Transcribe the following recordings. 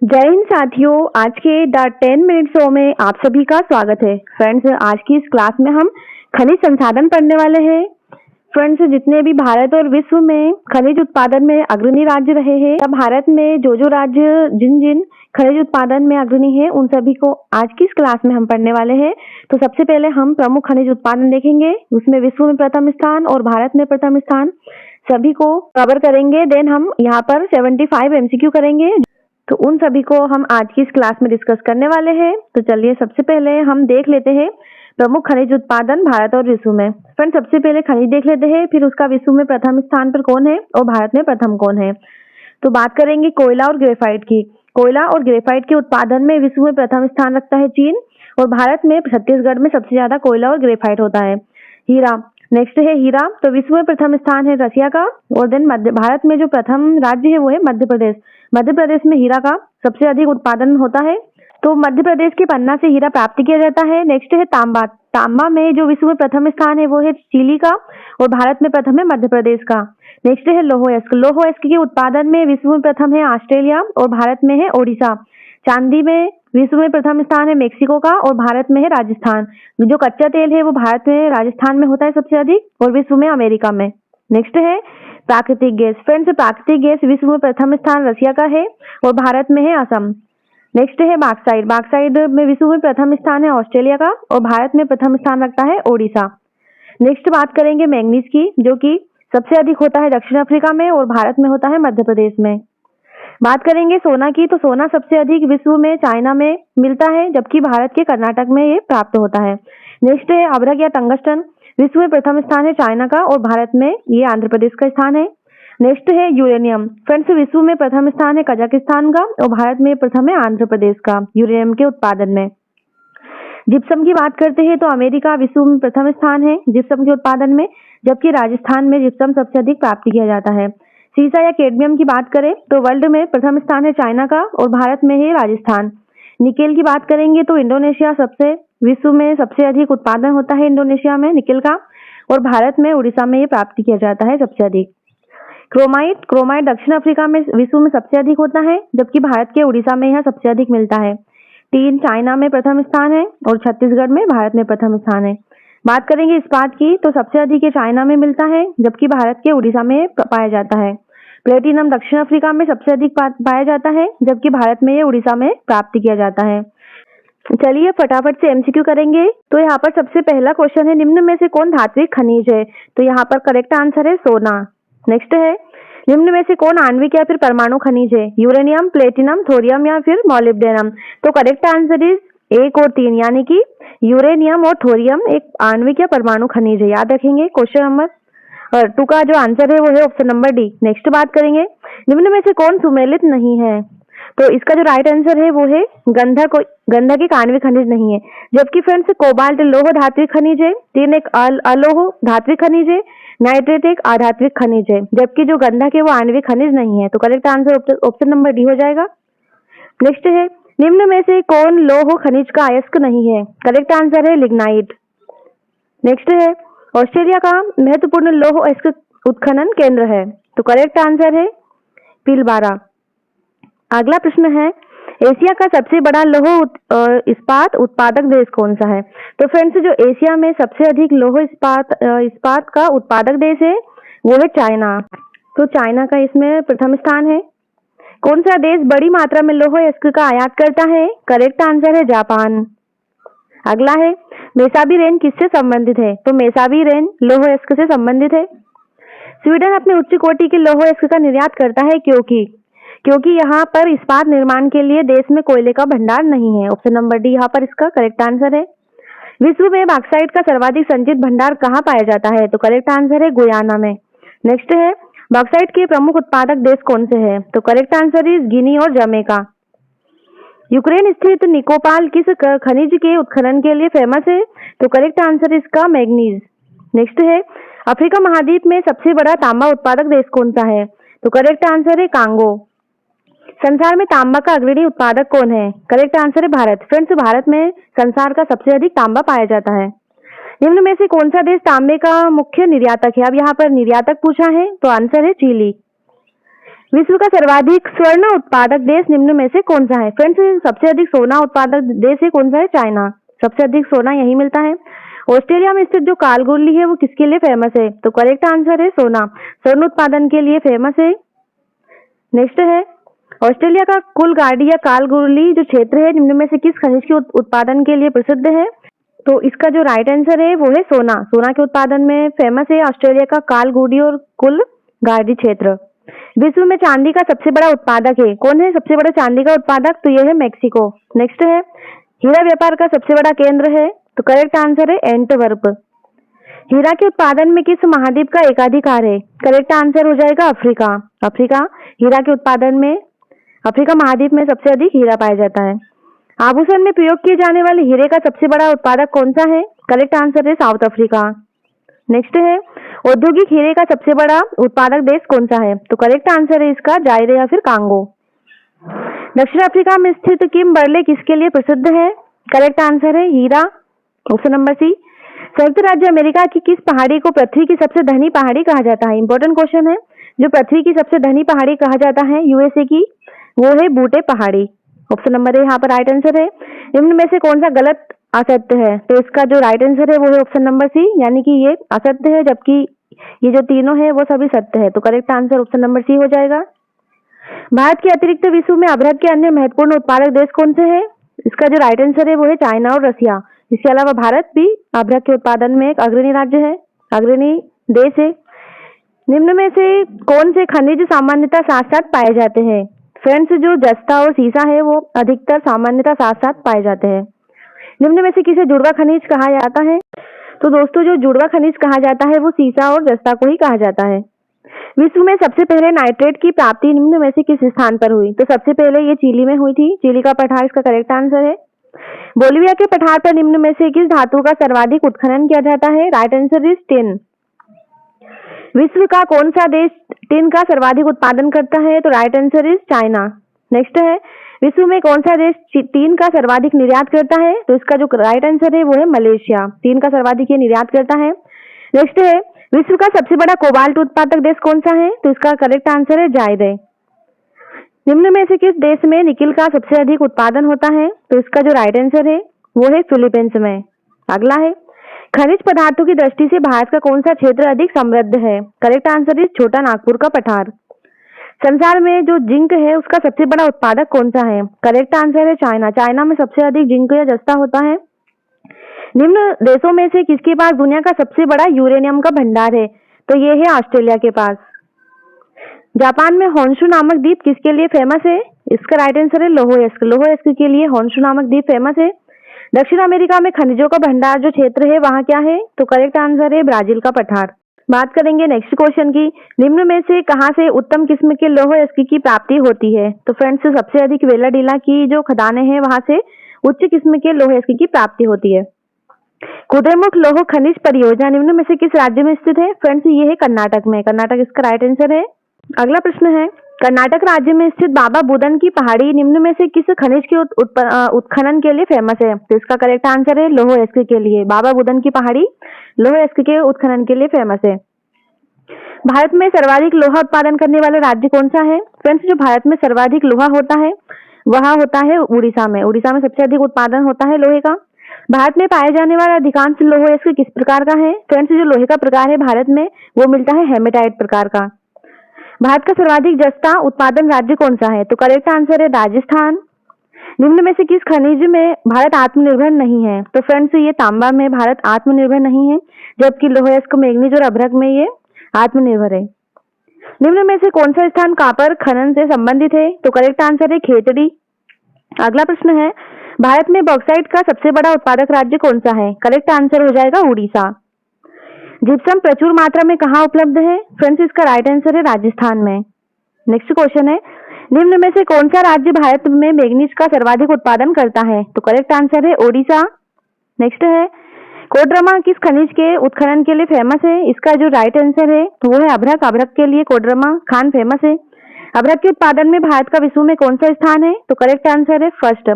जय हिंद साथियों। आज के द 10 मिनट शो में आप सभी का स्वागत है। फ्रेंड्स, आज की इस क्लास में हम खनिज संसाधन पढ़ने वाले हैं। फ्रेंड्स, जितने भी भारत और विश्व में खनिज उत्पादन में अग्रणी राज्य रहे हैं, तब भारत में जो राज्य जिन जिन खनिज उत्पादन में अग्रणी है, उन सभी को आज की इस क्लास में हम पढ़ने वाले हैं। तो सबसे पहले हम प्रमुख खनिज उत्पादन देखेंगे, उसमें विश्व में प्रथम स्थान और भारत में प्रथम स्थान सभी को कवर करेंगे। देन हम यहाँ पर 75 MCQ करेंगे, तो उन सभी को हम आज की इस क्लास में डिस्कस करने वाले हैं। तो चलिए सबसे पहले हम देख लेते हैं प्रमुख खनिज उत्पादन भारत और विश्व में। फ्रेंड, सबसे पहले खनिज देख लेते हैं, फिर उसका विश्व में प्रथम स्थान पर कौन है और भारत में प्रथम कौन है। तो बात करेंगे कोयला और ग्रेफाइट की। कोयला और ग्रेफाइट के उत्पादन में विश्व में प्रथम स्थान रखता है चीन, और भारत में छत्तीसगढ़ में सबसे ज्यादा कोयला और ग्रेफाइट होता है। हीरा, नेक्स्ट है हीरा। तो विश्व में प्रथम स्थान है रसिया का, और देन भारत में जो प्रथम राज्य है वो है मध्य प्रदेश। मध्य प्रदेश में हीरा का सबसे अधिक उत्पादन होता है, तो मध्य प्रदेश के पन्ना से हीरा प्राप्त किया जाता है। नेक्स्ट है तांबा। तांबा में जो विश्व में प्रथम स्थान है वो है चिली का, और भारत में प्रथम है मध्य प्रदेश का। नेक्स्ट है लौह अयस्क। लौह अयस्क के उत्पादन में विश्व में प्रथम है ऑस्ट्रेलिया, और भारत में है ओडिशा। चांदी में विश्व में प्रथम स्थान है मेक्सिको का, और भारत में है राजस्थान। जो कच्चा तेल है वो भारत में राजस्थान में होता है सबसे अधिक, और विश्व में अमेरिका में। नेक्स्ट है प्राकृतिक गैस। फ्रेंड्स, प्राकृतिक गैस विश्व में प्रथम स्थान रसिया का है, और भारत में है असम। नेक्स्ट है बॉक्साइट। बॉक्साइट में विश्व में प्रथम स्थान है ऑस्ट्रेलिया का, और भारत में प्रथम स्थान रखता है ओडिशा। नेक्स्ट बात करेंगे मैंगनीज की, जो कि सबसे अधिक होता है दक्षिण अफ्रीका में, और भारत में होता है मध्य प्रदेश में। बात करेंगे सोना की, तो सोना सबसे अधिक विश्व में चाइना में मिलता है, जबकि भारत के कर्नाटक में ये प्राप्त होता है। नेक्स्ट है अभ्रक या टंगस्टन। विश्व में प्रथम स्थान है चाइना का, और भारत में ये आंध्र प्रदेश का स्थान है। नेक्स्ट है यूरेनियम। फ्रेंड्स, विश्व में प्रथम स्थान है कजाकिस्तान का, और भारत में प्रथम है आंध्र प्रदेश का यूरेनियम के उत्पादन में। जिप्सम की बात करते हैं तो अमेरिका विश्व में प्रथम स्थान है जिप्सम के उत्पादन में, जबकि राजस्थान में जिप्सम सबसे अधिक प्राप्त किया जाता है। सीसा या कैडमियम की बात करें तो वर्ल्ड में प्रथम स्थान है चाइना का, और भारत में है राजस्थान। निकेल की बात करेंगे तो इंडोनेशिया सबसे विश्व में सबसे अधिक उत्पादन होता है इंडोनेशिया में निकेल का, और भारत में उड़ीसा में ये प्राप्त किया जाता है सबसे अधिक। क्रोमाइट। क्रोमाइट दक्षिण अफ्रीका में विश्व में सबसे अधिक होता है, जबकि भारत के उड़ीसा में यह सबसे अधिक मिलता है। टीन चाइना में प्रथम स्थान है, और छत्तीसगढ़ में भारत में प्रथम स्थान है। बात करेंगे इस्पात की, तो सबसे अधिक ये चाइना में मिलता है, जबकि भारत के उड़ीसा में पाया जाता है। प्लेटिनम दक्षिण अफ्रीका में सबसे अधिक पाया जाता है, जबकि भारत में ये उड़ीसा में प्राप्त किया जाता है। चलिए फटाफट से MCQ करेंगे। तो यहाँ पर सबसे पहला क्वेश्चन है, निम्न में से कौन धात्विक खनिज है। तो यहाँ पर करेक्ट आंसर है सोना। नेक्स्ट है, निम्न में से कौन आणविक या फिर परमाणु खनिज है। यूरेनियम, प्लेटिनम, थोरियम या फिर मॉलिब्डेनम। तो करेक्ट आंसर इज 1 और 3, यानी कि यूरेनियम और थोरियम एक आणविक या परमाणु खनिज है। याद रखेंगे। क्वेश्चन नंबर 2 का जो आंसर है वो है ऑप्शन नंबर डी। नेक्स्ट बात करेंगे, निम्न में से कौन सुमेलित नहीं है। तो इसका जो राइट आंसर है वो है गंधक। गंधक एक आणविक खनिज नहीं है। जबकि फ्रेंड्स कोबाल्ट लोह धात्विक खनिज है, टिन एक अलोह धात्विक खनिज है, नाइट्रेट एक अधात्विक खनिज है, जबकि जो गंधक है वो आणविक खनिज नहीं है। तो correct answer option number D हो जाएगा। नेक्स्ट है, निम्न में से कौन लौह खनिज का अयस्क नहीं है। करेक्ट आंसर है लिग्नाइट। नेक्स्ट है, ऑस्ट्रेलिया का महत्वपूर्ण लौह अयस्क उत्खनन केंद्र है। तो करेक्ट आंसर है पिलबारा। अगला प्रश्न है, एशिया का सबसे बड़ा लौह इस्पात उत्पादक देश कौन सा है। तो फ्रेंड्स, जो एशिया में सबसे अधिक लौह इस्पात का उत्पादक देश है वो है चाइना। तो चाइना का इसमें प्रथम स्थान है। कौन सा देश बड़ी मात्रा में लौह अयस्क का आयात करता है। करेक्ट आंसर है जापान। अगला है, मेसाबी रेन किससे संबंधित है। तो मेसाबी रेन लौह अयस्क से संबंधित है। स्वीडन अपने उच्च कोटि के लौह अयस्क का निर्यात करता है क्योंकि यहाँ पर इस्पात निर्माण के लिए देश में कोयले का भंडार नहीं है। ऑप्शन नंबर डी यहाँ पर इसका करेक्ट आंसर है। विश्व में बॉक्साइट का सर्वाधिक संचित भंडार कहाँ पाया जाता है। तो करेक्ट आंसर है गुयाना में। नेक्स्ट है, बॉक्साइट के प्रमुख उत्पादक देश कौन से है। तो करेक्ट आंसर इज गिनी और जमैका। यूक्रेन स्थित निकोपाल किस खनिज के उत्खनन के लिए फेमस है। तो करेक्ट आंसर इसका मैग्नीज। नेक्स्ट है, अफ्रीका महाद्वीप में सबसे बड़ा तांबा उत्पादक देश कौन सा है। तो करेक्ट आंसर है कांगो। संसार में तांबा का अग्रणी उत्पादक कौन है। करेक्ट आंसर है भारत। फ्रेंड्स, भारत में संसार का सबसे अधिक तांबा पाया जाता है। निम्न में से कौन सा देश तांबे का मुख्य निर्यातक है। अब यहाँ पर निर्यातक पूछा है, तो आंसर है चिली। विश्व का सर्वाधिक स्वर्ण उत्पादक देश निम्न में से कौन सा है? फ्रेंड्स, सबसे अधिक सोना उत्पादक देश है कौन सा है? चाइना। सबसे अधिक सोना यही मिलता है। ऑस्ट्रेलिया में स्थित जो कालगुरली है वो किसके लिए फेमस है? तो करेक्ट आंसर है सोना, स्वर्ण उत्पादन के लिए फेमस है। नेक्स्ट है, ऑस्ट्रेलिया का कुलगाड़ी या कालगुरली जो क्षेत्र है निम्न में से किस खनिज के उत्पादन के लिए प्रसिद्ध है? तो इसका जो राइट आंसर है वो है सोना। सोना के उत्पादन में फेमस है ऑस्ट्रेलिया का कालगुडी और कुलगाड़ी क्षेत्र। विश्व में चांदी का सबसे बड़ा उत्पादक है कौन है? सबसे बड़ा चांदी का उत्पादक तो यह है मेक्सिको। नेक्स्ट है, हीरा व्यापार का सबसे बड़ा केंद्र है? तो करेक्ट आंसर है एंटवर्प। हीरा के उत्पादन में किस महाद्वीप का एकाधिकार है? करेक्ट आंसर हो जाएगा अफ्रीका। अफ्रीका हीरा के उत्पादन में, अफ्रीका महाद्वीप में सबसे अधिक हीरा पाया जाता है। आभूषण में प्रयोग किए जाने वाले हीरे का सबसे बड़ा उत्पादक कौन सा है? करेक्ट आंसर है साउथ अफ्रीका। नेक्स्ट है, औद्योगिक हीरे का सबसे बड़ा उत्पादक देश कौन सा है? तो करेक्ट आंसर है इसका जायरे या फिर कांगो। दक्षिण अफ्रीका में स्थित किम्बरले किसके लिए प्रसिद्ध है? करेक्ट आंसर है हीरा, ऑप्शन नंबर सी। संयुक्त राज्य अमेरिका की किस पहाड़ी को पृथ्वी की सबसे धनी पहाड़ी कहा जाता है? इंपॉर्टेंट क्वेश्चन है। जो पृथ्वी की सबसे धनी पहाड़ी कहा जाता है यूएसए की, वो है बूटे पहाड़ी। ऑप्शन नंबर ए यहाँ पर राइट आंसर है। निम्न में से कौन सा गलत असत्य है? तो इसका जो राइट आंसर है वो है ऑप्शन नंबर सी, यानी कि ये असत्य है जबकि ये जो तीनों है वो सभी सत्य है। तो correct answer option number C हो जाएगा। भारत के अतिरिक्त विश्व में अभ्रक के अन्य महत्वपूर्ण उत्पादक देश कौन से हैं? इसका जो राइट आंसर है वो है चाइना और रसिया। इसके अलावा भारत भी अभ्रक के उत्पादन में एक अग्रणी राज्य है, अग्रणी देश है। निम्न में से कौन से खनिज सामान्यतः साथ साथ पाए जाते हैं? फ्रेंड्स, जो जस्ता और सीसा है वो अधिकतर सामान्यतः साथ साथ पाए जाते हैं। निम्न में से किसे जुड़वा खनिज कहा जाता है? तो दोस्तों, जो जुड़वा खनिज कहा जाता है वो सीसा और जस्ता को ही कहा जाता है। विश्व में सबसे पहले नाइट्रेट की प्राप्ति निम्न में से किस स्थान पर हुई? तो सबसे पहले ये चिली में हुई थी। चिली का पठार इसका करेक्ट आंसर है। बोलिविया के पठार पर निम्न में से किस धातु का सर्वाधिक उत्खनन किया जाता है? Right answer is tin. विश्व का कौन सा देश टिन का सर्वाधिक उत्पादन करता है? तो right answer is China. Next है, विश्व में कौन सा देश टिन का सर्वाधिक निर्यात करता है? तो इसका जो राइट आंसर है वो है मलेशिया। टिन का सर्वाधिक ये निर्यात करता है। नेक्स्ट है, विश्व का सबसे बड़ा कोबाल्ट उत्पादक देश कौन सा है? तो इसका करेक्ट आंसर है जायरे। निम्न में से किस देश में निकिल का सबसे अधिक उत्पादन होता है? तो इसका जो राइट आंसर है वो है फिलीपींस में। अगला है, खनिज पदार्थों की दृष्टि से भारत का कौन सा क्षेत्र अधिक समृद्ध है? करेक्ट आंसर इज छोटा नागपुर का पठार। संसार में जो जिंक है उसका सबसे बड़ा उत्पादक कौन सा है? करेक्ट आंसर है चाइना। चाइना में सबसे अधिक जिंक या जस्ता होता है। निम्न देशों में से किसके पास दुनिया का सबसे बड़ा यूरेनियम का भंडार है? तो ये है ऑस्ट्रेलिया के पास। जापान में होन्शु नामक द्वीप किसके लिए फेमस है? इसका राइट आंसर है लोहोयस्क। लोहोयस्क के लिए होन्शु नामक द्वीप फेमस है। दक्षिण अमेरिका में खनिजों का भंडार जो क्षेत्र है वहाँ क्या है? तो करेक्ट आंसर है ब्राजील का पठार। बात करेंगे नेक्स्ट क्वेश्चन की। निम्न में से कहाँ से उत्तम किस्म के लोहोयस्क की प्राप्ति होती है? तो फ्रेंड्स, सबसे अधिक वेलाडीला की जो खदानें हैं वहां से उच्च किस्म के लोहोयस्क की प्राप्ति होती है। कुद्रेमुख लौह खनिज परियोजना निम्न में से किस राज्य में स्थित है? फ्रेंड्स, ये है कर्नाटक में। कर्नाटक इसका राइट आंसर है। अगला प्रश्न है, कर्नाटक राज्य में स्थित बाबा बुदन की पहाड़ी निम्न में से किस खनिज के उत्खनन के लिए फेमस है? तो इसका करेक्ट आंसर है लोहोयस्क के लिए। बाबा बुदन की पहाड़ी लोहोयस्क के उत्खनन के लिए फेमस है। भारत में सर्वाधिक लोहा उत्पादन करने वाला राज्य कौन सा है? फ्रेंड्स, जो भारत में सर्वाधिक लोहा होता है वह होता है उड़ीसा में। उड़ीसा में सबसे अधिक उत्पादन होता है लोहे का। भारत में पाए जाने वाला अधिकांश लोहोयस्क किस प्रकार का है? फ्रेंड्स, जो लोहे का प्रकार है भारत में वो मिलता है हेमेटाइट प्रकार का। भारत का सर्वाधिक जस्ता उत्पादन राज्य कौन सा है? तो करेक्ट आंसर है राजस्थान। निम्न में से किस खनिज में भारत आत्मनिर्भर नहीं है? तो फ्रेंड्स, ये तांबा में भारत आत्मनिर्भर नहीं है, जबकि लोहयस्क, मैग्नीज और अभ्रक में ये आत्मनिर्भर है। निम्न में से कौन सा स्थान कॉपर खनन से संबंधित है? तो करेक्ट आंसर है खेतड़ी। अगला प्रश्न है, भारत में बॉक्साइट का सबसे बड़ा उत्पादक राज्य कौन सा है? करेक्ट आंसर हो जाएगा उड़ीसा। जिप्सम प्रचुर मात्रा में कहाँ उपलब्ध है? फ्रेंड्स, इसका राइट आंसर है राजस्थान में। नेक्स्ट क्वेश्चन है, निम्न में से कौन सा राज्य भारत में मैग्नीज का सर्वाधिक उत्पादन करता है? तो करेक्ट आंसर है ओडिशा। नेक्स्ट है, कोडरमा किस खनिज के उत्खनन के लिए फेमस है? इसका जो राइट आंसर है वो है अभ्रक। अभ्रक के लिए कोडरमा खान फेमस है। अभ्रक के उत्पादन में भारत का विश्व में कौन सा स्थान है? तो करेक्ट आंसर है फर्स्ट।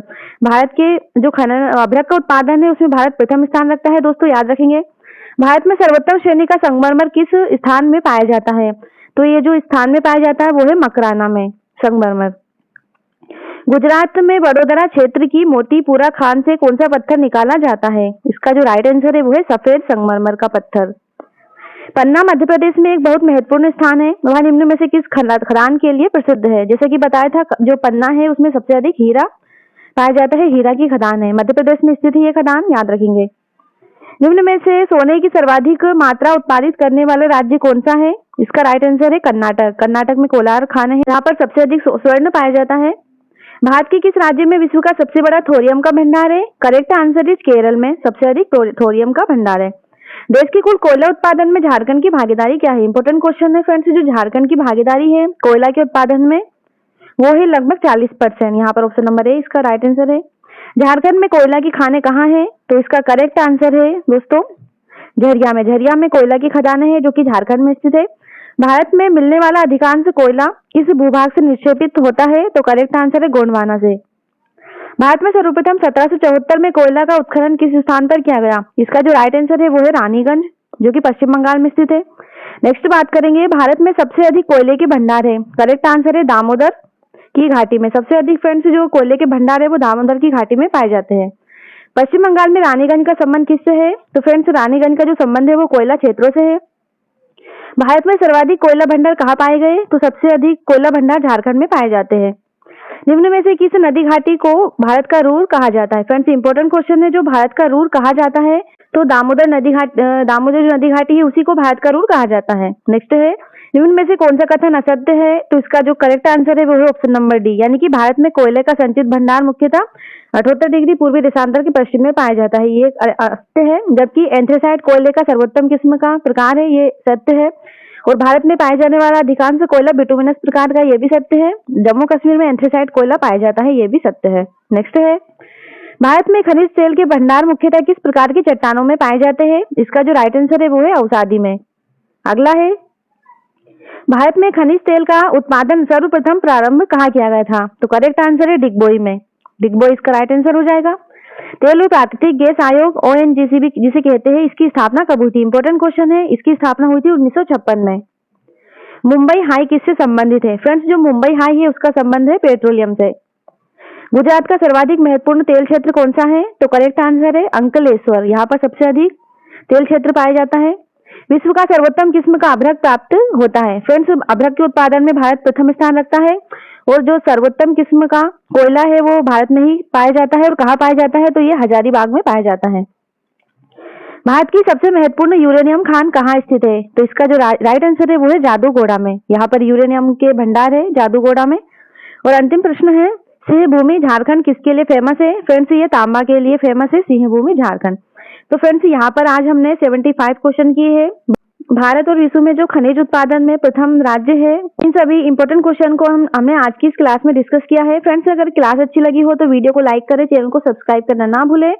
भारत के जो खनन अभ्रक का उत्पादन है उसमें भारत प्रथम स्थान रखता है। दोस्तों याद रखेंगे। भारत में सर्वोत्तम श्रेणी का संगमरमर किस स्थान में पाया जाता है? तो ये जो स्थान में पाया जाता है वो है मकराना में संगमरमर। गुजरात में वडोदरा क्षेत्र की मोतीपुरा खान से कौन सा पत्थर निकाला जाता है? इसका जो राइट आंसर है वो है सफेद संगमरमर का पत्थर। पन्ना मध्य प्रदेश में एक बहुत महत्वपूर्ण स्थान है, वह निम्न में से किस खदान के लिए प्रसिद्ध है? जैसे कि बताया था, जो पन्ना है उसमें सबसे अधिक हीरा पाया जाता है, हीरा की खदान है, मध्य प्रदेश में स्थित है ये खदान, याद रखेंगे। निम्न में से सोने की सर्वाधिक मात्रा उत्पादित करने वाला राज्य कौन सा है? इसका राइट आंसर है कर्नाटक। कर्नाटक में कोलार खान है, यहाँ पर सबसे अधिक स्वर्ण पाया जाता है। भारत के किस राज्य में विश्व का सबसे बड़ा थोरियम का भंडार है? करेक्ट आंसर इज केरल में सबसे अधिक थोरियम का भंडार है। देश की कुल कोयला उत्पादन में झारखंड की भागीदारी क्या है? इंपोर्टेंट क्वेश्चन है फ्रेंड्स। जो झारखंड की भागीदारी है कोयला के उत्पादन में वो है लगभग 40%। यहाँ पर ऑप्शन नंबर ए इसका राइट आंसर है। झारखंड में कोयला की खानें कहाँ है? तो इसका करेक्ट आंसर है दोस्तों झरिया में। झरिया में कोयला की खदान है जो कि झारखंड में स्थित है। भारत में मिलने वाला अधिकांश कोयला किस भूभाग से निक्षेपित होता है? तो करेक्ट आंसर है गोंडवाना से। भारत में सर्वप्रथम 1774 में कोयला का उत्खनन किस स्थान पर किया गया? इसका जो राइट आंसर है वो है रानीगंज, जो कि पश्चिम बंगाल में स्थित है। नेक्स्ट बात करेंगे, भारत में सबसे अधिक कोयले के भंडार है। करेक्ट आंसर है दामोदर की घाटी में। सबसे अधिक फ्रेंड्स जो कोयले के भंडार है वो दामोदर की घाटी में पाए जाते हैं। पश्चिम बंगाल में रानीगंज का संबंध किससे है? तो फ्रेंड्स रानीगंज का जो संबंध है वो कोयला क्षेत्रों से है। भारत में सर्वाधिक कोयला भंडार कहाँ पाए गए? तो सबसे अधिक कोयला भंडार झारखंड में पाए जाते हैं। निम्न में से किस नदी घाटी को भारत का रूर कहा जाता है? फ्रेंड्स इंपॉर्टेंट क्वेश्चन है, जो भारत का रूर कहा जाता है तो दामोदर दामोदर जो नदी घाटी है उसी को भारत का रूर कहा जाता है। नेक्स्ट है, निम्न में से कौन सा कथन असत्य है? तो इसका जो करेक्ट आंसर है वो है ऑप्शन नंबर डी, यानी कि भारत में कोयले का संचित भंडार मुख्यतः 78 डिग्री पूर्वी देशांतर के पश्चिम में पाया जाता है, ये असत्य है। जबकि एंथ्रेसाइट कोयले का सर्वोत्तम किस्म का प्रकार है, ये सत्य है। और भारत में पाए जाने वाला अधिकांश कोयला बिटुमिनस प्रकार का, ये भी सत्य है। जम्मू कश्मीर में एंथ्रेसाइट कोयला पाया जाता है, ये भी सत्य है। नेक्स्ट है, भारत में खनिज तेल के भंडार मुख्यतः किस प्रकार की चट्टानों में पाए जाते हैं? इसका जो राइट आंसर है वो है अवसादी में। अगला है, भारत में खनिज तेल का उत्पादन सर्वप्रथम प्रारंभ कहाँ किया गया था? तो करेक्ट आंसर है डिगबोई में। डिगबोई इसका राइट आंसर हो जाएगा। तेल और प्राकृतिक गैस आयोग ONGC जिसे कहते हैं, इसकी स्थापना कब हुई थी? इंपोर्टेंट क्वेश्चन है। इसकी स्थापना हुई थी 1956 में। मुंबई हाई किससे संबंधित है? फ्रेंड्स जो मुंबई हाई है उसका संबंध है पेट्रोलियम से। गुजरात का सर्वाधिक महत्वपूर्ण तेल क्षेत्र कौन सा है? तो करेक्ट आंसर है अंकलेश्वर, यहाँ पर सबसे अधिक तेल क्षेत्र पाया जाता है। विश्व का सर्वोत्तम किस्म का अभ्रक प्राप्त होता है। फ्रेंड्स अभ्रक के उत्पादन में भारत प्रथम स्थान रखता है और जो सर्वोत्तम किस्म का कोयला है वो भारत में ही पाया जाता है। और कहाँ पाया जाता है? तो ये हजारीबाग में पाया जाता है। भारत की सबसे महत्वपूर्ण यूरेनियम खान कहाँ स्थित है? तो इसका जो राइट आंसर है वो है जादूगोड़ा में। यहाँ पर यूरेनियम के भंडार है जादूगोड़ा में। और अंतिम प्रश्न है, सिंह भूमि झारखंड किसके लिए फेमस है? फ्रेंड्स ये तांबा के लिए फेमस है सिंह भूमि झारखंड। तो फ्रेंड्स यहाँ पर आज हमने 75 क्वेश्चन किए हैं। भारत और विश्व में जो खनिज उत्पादन में प्रथम राज्य है, इन सभी इंपॉर्टेंट क्वेश्चन को हमने आज की इस क्लास में डिस्कस किया है। फ्रेंड्स अगर क्लास अच्छी लगी हो तो वीडियो को लाइक करें, चैनल को सब्सक्राइब करना ना भूलें